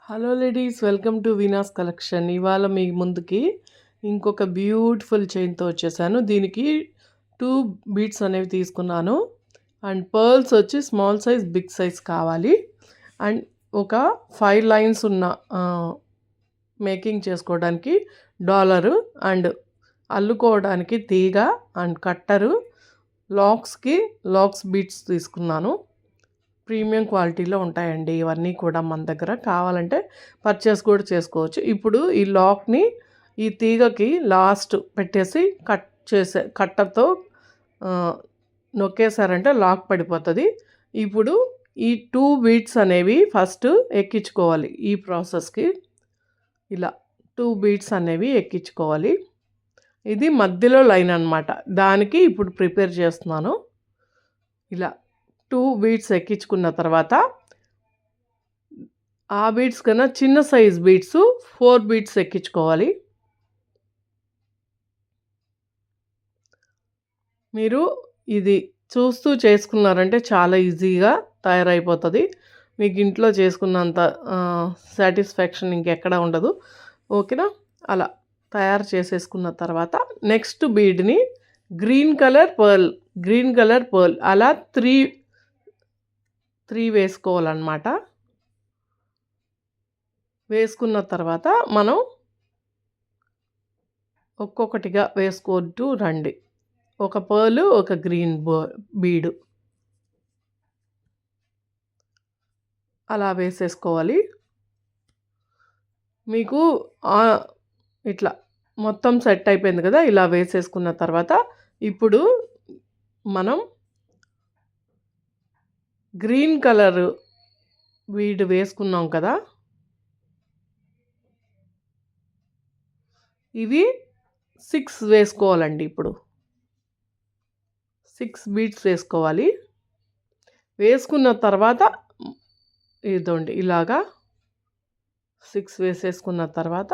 Hello ladies, welcome to Veena's collection. ఇవాళ మీ ముందుకి ఇంకొక బ్యూటిఫుల్ చైన్తో వచ్చేసాను. దీనికి 2 బీడ్స్ అనేవి తీసుకున్నాను. అండ్ పర్ల్స్ వచ్చి స్మాల్ సైజ్, బిగ్ సైజ్ కావాలి. అండ్ ఒక 5 లైన్స్ ఉన్న మేకింగ్ చేసుకోవడానికి డాలరు, అండ్ అల్లుకోవడానికి తీగ, అండ్ కట్టరు, లాక్స్ బీడ్స్ తీసుకున్నాను. ప్రీమియం క్వాలిటీలో ఉంటాయండి ఇవన్నీ కూడా. మన దగ్గర కావాలంటే పర్చేస్ కూడా చేసుకోవచ్చు. ఇప్పుడు ఈ లాక్ని ఈ తీగకి లాస్ట్ పెట్టేసి కట్టర్తో నొక్కేసారంటే లాక్ పడిపోతుంది. ఇప్పుడు ఈ 2 బీడ్స్ అనేవి ఫస్ట్ ఎక్కించుకోవాలి. ఈ ప్రాసెస్కి ఇలా 2 బీడ్స్ అనేవి ఎక్కించుకోవాలి. ఇది మధ్యలో లైన్ అన్నమాట. దానికి ఇప్పుడు ప్రిపేర్ చేస్తున్నాను. ఇలా 2 బీడ్స్ ఎక్కించుకున్న తర్వాత ఆ బీడ్స్ కన్నా చిన్న సైజ్ బీడ్స్ 4 బీడ్స్ ఎక్కించుకోవాలి. మీరు ఇది చూస్తూ చేసుకున్నారంటే చాలా ఈజీగా తయారైపోతుంది. మీకు ఇంట్లో చేసుకున్నంత సాటిస్ఫాక్షన్ ఇంకెక్కడ ఉండదు. ఓకేనా? అలా తయారు చేసేసుకున్న తర్వాత నెక్స్ట్ బీడ్ని గ్రీన్ కలర్ పర్ల్ అలా 3 వేసుకోవాలన్నమాట. వేసుకున్న తర్వాత మనం ఒక్కొక్కటిగా వేసుకుంటూ రండి. ఒక పర్ల్, ఒక గ్రీన్ బీడు అలా వేసేసుకోవాలి. మీకు ఇట్లా మొత్తం సెట్ అయిపోయింది కదా. ఇలా వేసేసుకున్న తర్వాత ఇప్పుడు మనం గ్రీన్ కలర్ బీడ్ వేసుకున్నాం కదా, ఇవి 6 వేసుకోవాలండి. ఇప్పుడు 6 బీడ్స్ వేసుకోవాలి. వేసుకున్న తర్వాత ఇదండి ఇలాగా 6 వేసేసుకున్న తర్వాత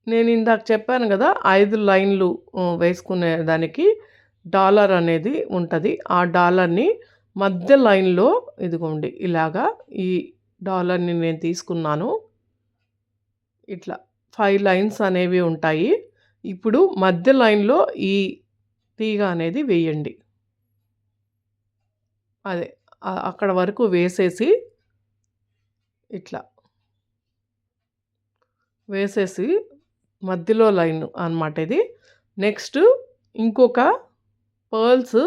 నేను ఇందాక చెప్పాను కదా 5 లైన్లు వేసుకునే దానికి డాలర్ అనేది ఉంటుంది. ఆ డాలర్ని మధ్య లైన్లో ఇదిగోండి ఇలాగా ఈ డాలర్ని నేను తీసుకున్నాను. ఇట్లా 5 లైన్స్ అనేవి ఉంటాయి. ఇప్పుడు మధ్య లైన్లో ఈ తీగ అనేది వేయండి. అదే అక్కడ వరకు వేసేసి ఇట్లా వేసేసి మధ్యలో లైన్ అన్నమాట ఇది. నెక్స్ట్ ఇంకొక పర్ల్స్,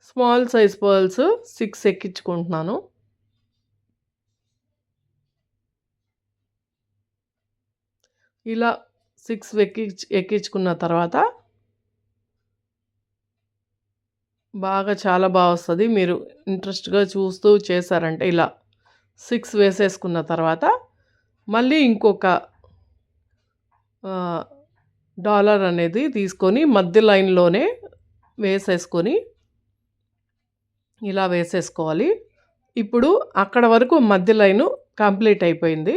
స్మాల్ సైజ్ పర్ల్స్ 6 ఎక్కించుకుంటున్నాను. ఇలా 6 ఎక్కించుకున్న తర్వాత చాలా బాగా వస్తుంది. మీరు ఇంట్రెస్ట్గా చూస్తూ చేశారంటే ఇలా 6 వేసేసుకున్న తర్వాత మళ్ళీ ఇంకొక డాలర్ అనేది తీసుకొని మధ్య లైన్లోనే వేసేసుకొని ఇలా వేసేసుకోవాలి. ఇప్పుడు అక్కడ వరకు మధ్య లైను కంప్లీట్ అయిపోయింది.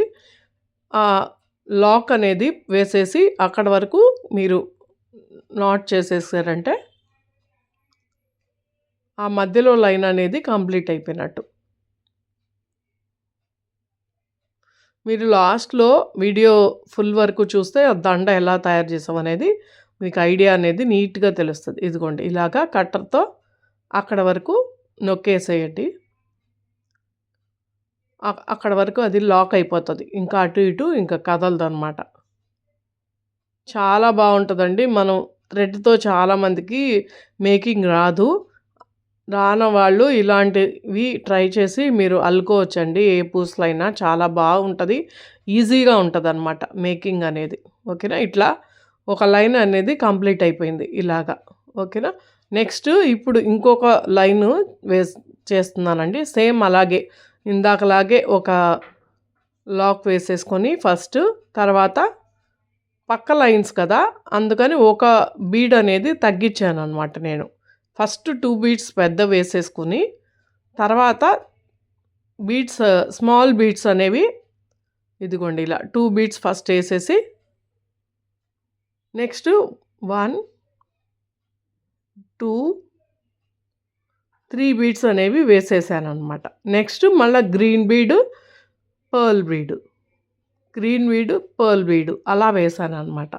లాక్ అనేది వేసేసి అక్కడ వరకు మీరు నాట్ చేసేసారంటే ఆ మధ్యలో లైన్ అనేది కంప్లీట్ అయిపోయినట్టు. మీరు లాస్ట్లో వీడియో ఫుల్ వరకు చూస్తే దండ ఎలా తయారు చేసాం అనేది మీకు ఐడియా అనేది నీట్గా తెలుస్తుంది. ఇదిగోండి ఇలాగా కట్టర్తో అక్కడ వరకు నొక్కేసేయండి. అక్కడ వరకు అది లాక్ అయిపోతుంది. ఇంకా అటు ఇటు ఇంకా కదలదు అన్నమాట. చాలా బాగుంటుందండి. మనం థ్రెడ్తో చాలామందికి మేకింగ్ రాదు. రాని వాళ్ళు ఇలాంటివి ట్రై చేసి మీరు అల్లుకోవచ్చండి. ఏ పూసలైనా చాలా బాగుంటుంది. ఈజీగా ఉంటుంది అన్నమాట మేకింగ్ అనేది. ఓకేనా? ఇట్లా ఒక లైన్ అనేది కంప్లీట్ అయిపోయింది ఇలాగా. ఓకేనా? నెక్స్ట్ ఇప్పుడు ఇంకొక లైన్ చేస్తున్నానండి. సేమ్ అలాగే ఇందాకలాగే ఒక లాక్ వేసేసుకొని ఫస్ట్, తర్వాత పక్క లైన్స్ కదా అందుకని ఒక బీడ్ అనేది తగ్గించాను అనమాట నేను. ఫస్ట్ 2 బీడ్స్ పెద్ద వేసేసుకుని తర్వాత స్మాల్ బీడ్స్ అనేవి ఇదిగోండి ఇలా 2 బీడ్స్ ఫస్ట్ వేసేసి నెక్స్ట్ 1, 2, 3 బీడ్స్ అనేవి వేసేసాను అనమాట. నెక్స్ట్ మళ్ళీ green bead pearl bead, green bead, pearl bead అలా వేసాననమాట.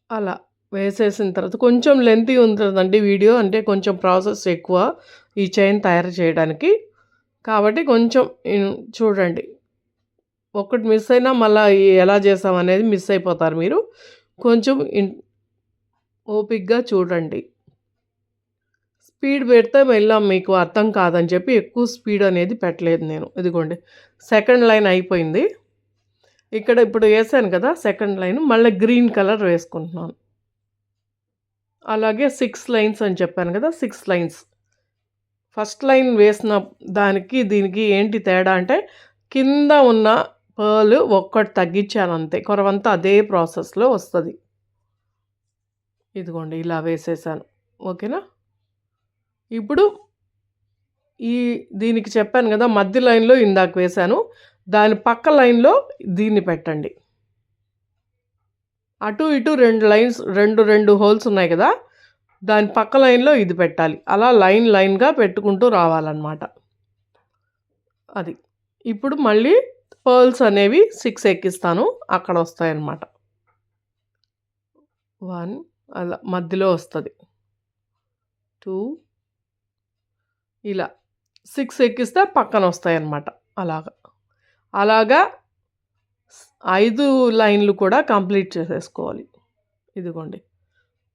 అలా వేసేసిన తర్వాత కొంచెం లెంతీ ఉంటుందండి వీడియో, అంటే కొంచెం ప్రాసెస్ ఎక్కువ ఈ చైన్ తయారు చేయడానికి. కాబట్టి కొంచెం చూడండి. ఒక్కటి మిస్ అయినా మళ్ళీ ఎలా చేసామనేది మిస్ అయిపోతారు మీరు. కొంచెం ఓపికగా చూడండి. స్పీడ్ పెడితే మళ్ళీ మీకు అర్థం కాదని చెప్పి ఎక్కువ స్పీడ్ అనేది పెట్టలేదు నేను. ఇదిగోండి సెకండ్ లైన్ అయిపోయింది. ఇక్కడ ఇప్పుడు వేసాను కదా సెకండ్ లైన్, మళ్ళీ గ్రీన్ కలర్ వేసుకుంటున్నాను. అలాగే 6 లైన్స్ అని చెప్పాను కదా, 6 లైన్స్. ఫస్ట్ లైన్ వేసిన దానికి దీనికి ఏంటి తేడా అంటే కింద ఉన్న పర్ల్ ఒక్కటి తగ్గించాను అంతే, కొరవంతా అదే ప్రాసెస్లో వస్తుంది. ఇదిగోండి ఇలా వేసేసాను. ఓకేనా. ఇప్పుడు దీనికి చెప్పాను కదా మధ్య లైన్లో ఇందాక వేశాను, దాని పక్క లైన్లో దీన్ని పెట్టండి. అటు ఇటు 2 లైన్స్, 2 హోల్స్ ఉన్నాయి కదా, దాని పక్క లైన్లో ఇది పెట్టాలి. అలా లైన్గా పెట్టుకుంటూ రావాలన్నమాట. అది ఇప్పుడు మళ్ళీ పర్ల్స్ అనేవి 6 ఎక్కిస్తాను, అక్కడ వస్తాయన్నమాట. 1 అలా మధ్యలో వస్తుంది, 2 ఇలా 6 ఎక్కిస్తే పక్కన వస్తాయన్నమాట. అలాగా 5 లైన్లు కూడా కంప్లీట్ చేసేసుకోవాలి. ఇదిగోండి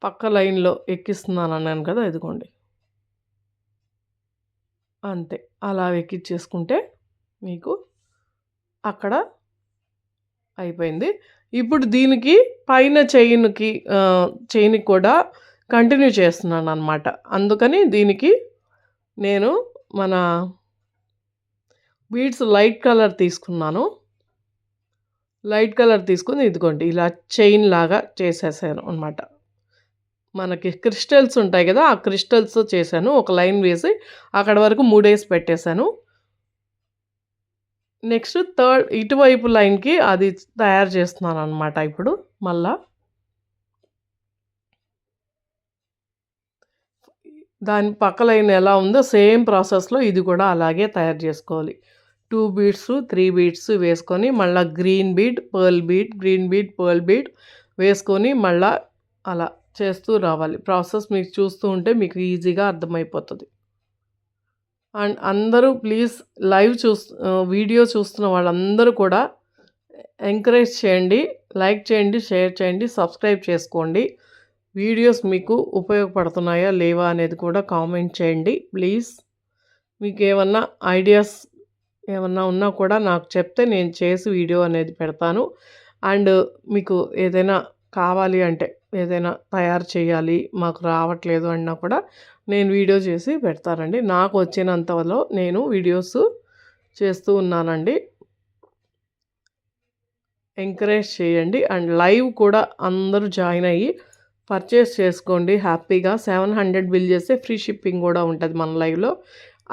పక్క లైన్లో ఎక్కిస్తున్నాను అన్నాను కదా, ఇదిగోండి అంతే. అలా ఎక్కించేసుకుంటే మీకు అక్కడ అయిపోయింది. ఇప్పుడు దీనికి పైన చైన్కి కూడా కంటిన్యూ చేస్తున్నాను అన్నమాట. అందుకని దీనికి నేను మన బీడ్స్ లైట్ కలర్ తీసుకున్నాను. లైట్ కలర్ తీసుకుని ఇదిగోండి ఇలా చైన్ లాగా చేసేసాను అన్నమాట. మనకి క్రిస్టల్స్ ఉంటాయి కదా, ఆ క్రిస్టల్స్ చేశాను. ఒక లైన్ వేసి అక్కడ వరకు 3 వేసి పెట్టేశాను. నెక్స్ట్ ఇటువైపు లైన్కి అది తయారు చేస్తున్నాను అనమాట. ఇప్పుడు మళ్ళా దాని పక్క లైన్ ఎలా ఉందో సేమ్ ప్రాసెస్లో ఇది కూడా అలాగే తయారు చేసుకోవాలి. 2 బీడ్స్ 3 బీడ్స్ వేసుకొని మళ్ళీ green bead, pearl bead, green bead, pearl bead వేసుకొని మళ్ళీ అలా చేస్తూ రావాలి. ప్రాసెస్ మీకు చూస్తూ ఉంటే మీకు ఈజీగా అర్థమైపోతుంది. అండ్ అందరూ ప్లీజ్ వీడియో చూస్తున్న వాళ్ళందరూ కూడా ఎంకరేజ్ చేయండి, లైక్ చేయండి, షేర్ చేయండి, సబ్స్క్రైబ్ చేసుకోండి. వీడియోస్ మీకు ఉపయోగపడుతున్నాయా లేవా అనేది కూడా కామెంట్ చేయండి ప్లీజ్. మీకు ఏమన్నా ఐడియాస్ ఏమన్నా ఉన్నా కూడా నాకు చెప్తే నేను చేసి వీడియో అనేది పెడతాను. అండ్ మీకు ఏదైనా కావాలి అంటే, ఏదైనా తయారు చేయాలి మాకు రావట్లేదు అన్నా కూడా నేను వీడియో చేసి పెడతానండి. నాకు వచ్చినంతలో నేను వీడియోస్ చేస్తూ ఉన్నానండి. ఎంకరేజ్ చేయండి. అండ్ లైవ్ కూడా అందరూ జాయిన్ అయ్యి పర్చేస్ చేసుకోండి హ్యాపీగా. 700 బిల్ చేస్తే ఫ్రీ షిప్పింగ్ కూడా ఉంటుంది మన లైవ్లో.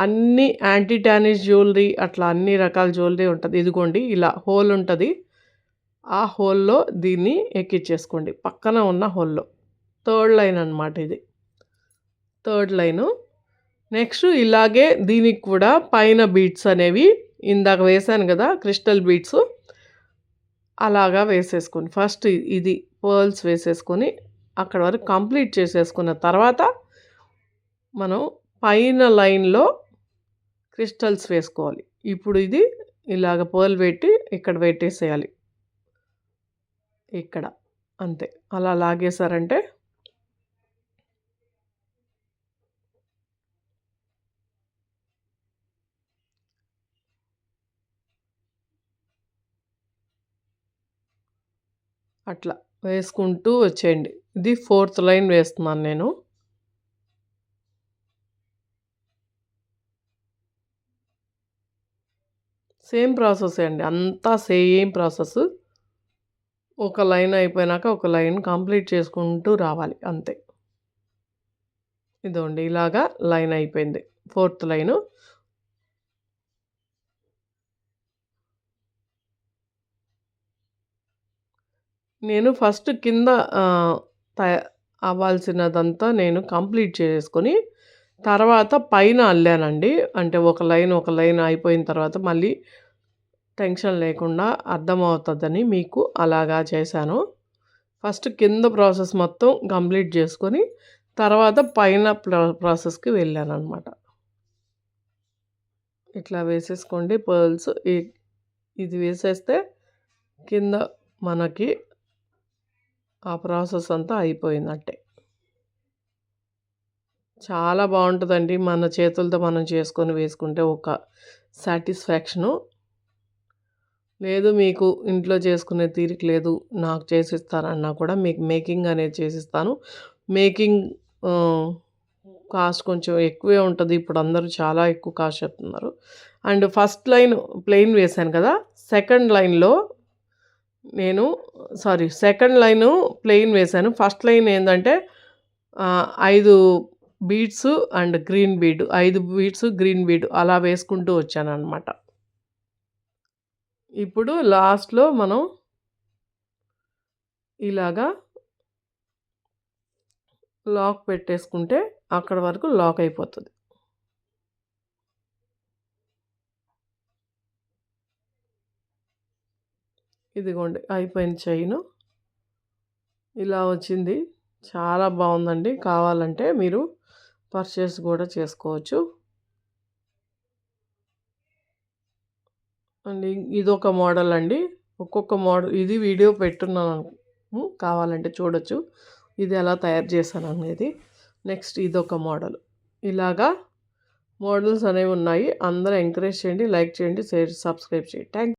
అన్ని యాంటీ టానిష్ జ్యువెలరీ అట్లా అన్ని రకాల జ్యువెలరీ ఉంటుంది. ఇదిగోండి ఇలా హోల్ ఉంటుంది, ఆ హోల్లో దీన్ని ఎక్కించేసుకోండి. పక్కన ఉన్న హోల్లో 3rd లైన్ అనమాట, ఇది 3rd లైను. నెక్స్ట్ ఇలాగే దీనికి కూడా పైన బీడ్స్ అనేవి ఇందాక వేసాను కదా క్రిస్టల్ బీడ్స్, అలాగా వేసేసుకొని ఫస్ట్ ఇది పర్ల్స్ వేసేసుకొని అక్కడ వరకు కంప్లీట్ చేసేసుకున్న తర్వాత మనం పైన లైన్లో క్రిస్టల్స్ వేసుకోవాలి. ఇప్పుడు ఇది ఇలాగ పర్ల్ పెట్టి ఇక్కడ పెట్టేసేయాలి, ఇక్కడ అంతే. అలా లాగేశారంటే అట్లా వేసుకుంటూ వచ్చేయండి. ఇది 4th లైన్ వేస్తున్నాను నేను. సేమ్ ప్రాసెస్ అండి, అంతా సేమ్ ప్రాసెస్. ఒక లైన్ అయిపోయినాక ఒక లైన్ కంప్లీట్ చేసుకుంటూ రావాలి అంతే. ఇదిగోండి ఇలాగా లైన్ అయిపోయింది 4th లైను. నేను ఫస్ట్ కింద అవ్వాల్సినదంతా నేను కంప్లీట్ చేసుకొని తర్వాత పైన అల్లానండి. అంటే ఒక లైన్ అయిపోయిన తర్వాత మళ్ళీ టెన్షన్ లేకుండా అర్థమవుతుందని మీకు అలాగా చేశాను. ఫస్ట్ కింద ప్రాసెస్ మొత్తం కంప్లీట్ చేసుకొని తర్వాత పైన ప్రాసెస్‌కి వెళ్ళాననమాట. ఇట్లా వేసేసుకోండి పర్ల్స్. ఇది వేసేస్తే కింద మనకి ఆ ప్రాసెస్ అంతా అయిపోయినట్టే. చాలా బావుంటదండి. మన చేతులతో మనం చేసుకొని వేసుకుంటే ఒక సాటిస్ఫాక్షను. లేదు మీకు ఇంట్లో చేసుకునే తీరిక లేదు, నాకు చేసిస్తారన్నా కూడా మీకు మేకింగ్ అనేది చేసిస్తాను. మేకింగ్ కాస్ట్ కొంచెం ఎక్కువే ఉంటది. ఇప్పుడు అందరూ చాలా ఎక్కువ కాస్ట్ చెప్తున్నారు. అండ్ ఫస్ట్ లైన్ ప్లెయిన్ వేశాను కదా! సెకండ్ లైను ప్లెయిన్ వేశాను. ఫస్ట్ లైన్ ఏందంటే 5 beads and green bead. 5 beads green bead అలా వేసుకుంటూ వచ్చాననమాట. ఇప్పుడు లాస్ట్‌లో మనం ఇలాగా లాక్ పెట్టేసుకుంటే అక్కడి వరకు లాక్ అయిపోతది. ఇదిగోండి అయిపోయింది చైను. ఇలా వచ్చింది. చాలా బావుందండి. కావాలంటే మీరు పర్చేస్ కూడా చేసుకోవచ్చు. అండ్ ఇదొక మోడల్ అండి. ఒక్కొక్క మోడల్ ఇది వీడియో పెట్టున్నాను. కావాలంటే చూడొచ్చు. ఇది ఎలా తయారు చేశాననేది. నెక్స్ట్ ఇదొక మోడల్. ఇలాగా మోడల్స్ అనేవి ఉన్నాయి. అందరూ ఎంకరేజ్ చేయండి, లైక్ చేయండి, షేర్, సబ్స్క్రైబ్ చేయండి.